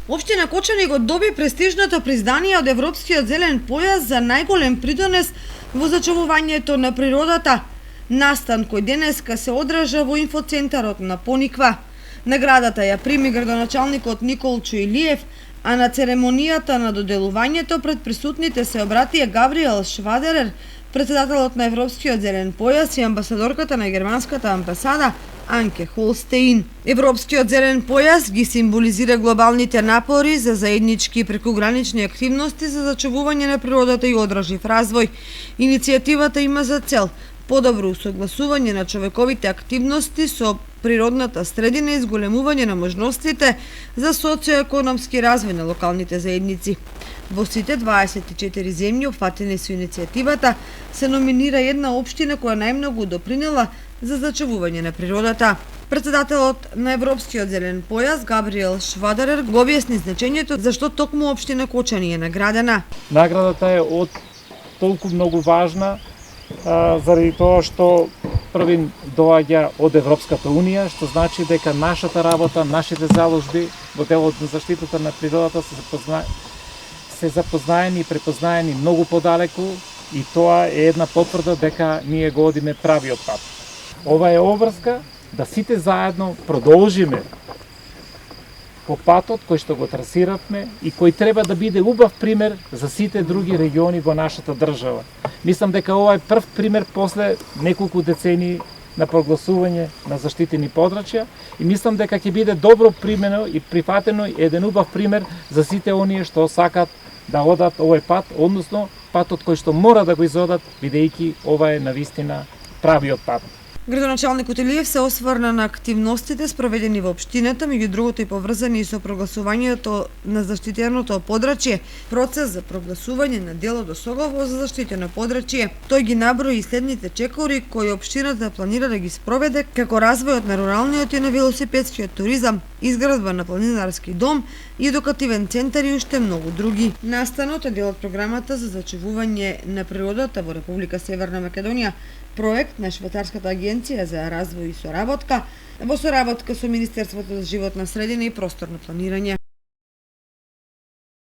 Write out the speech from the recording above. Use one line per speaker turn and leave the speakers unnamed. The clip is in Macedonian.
Општина Кочани го доби престижното признание од Европскиот зелен појас за најголем придонес во зачувувањето на природата. Настан кој денеска се одржа во инфоцентарот на Пониква. Наградата ја прими градоначалникот Николчо Илиев, а на церемонијата на доделувањето пред присутните се обратија Габриел Швадерер, председателот на Европскиот зелен појас и амбасадорката на германската амбасада Анке Холстеин. Европскиот зелен појас ги символизира глобалните напори за заеднички прекугранични активности за зачувување на природата и одржлив развој. Иницијативата има за цел подобро усогласување на човековите активности со природната средина и зголемување на можностите за социоекономски развој на локалните заедници. Во сите 24 земји опфатени со иницијативата се номинира една општина која најмногу допринела за зачувување на природата. Председателот на Европскиот зелен појас Габриел Швадерер го објасни значењето зашто токму општина Кочани е наградена.
Наградата е од толку многу важна заради тоа што првин доаѓа од Европската Унија, што значи дека нашата работа, нашите заложби во делот на заштитата на природата се запознаени и препознаени многу подалеку и тоа е една потврда дека ние го одиме правиот пат. Ова е обврска да сите заедно продолжиме по патот кој што го трасиравме и кој треба да биде убав пример за сите други региони во нашата држава. Мислам дека ова е прв пример после неколку децении на прогласување на заштитени подрачја и мислам дека ќе биде добро примено и прифатено еден убав пример за сите оние што сакат да одат овој пат, односно патот кој што мора да го изодат, бидејќи ова е навистина правиот пат.
Градоначалникот Илиев се осврна на активностите спроведени во општината, меѓу другото и поврзани со прогласувањето на заштитеното подрачје, процес за прогласување на дело до Согово за заштитено подрачје. Тој ги наброи и следните чекори кои општината планира да ги спроведе, како развојот на руралниот и на велосипедскиот туризам, изградба на планинарски дом и едукативен центар и уште многу други. Настанот е дел од програмата за зачувување на природата во Република Северна Македонија, проект на Швајцарската агенција за развој и соработка, во соработка со Министерството за животна средина и просторно планирање.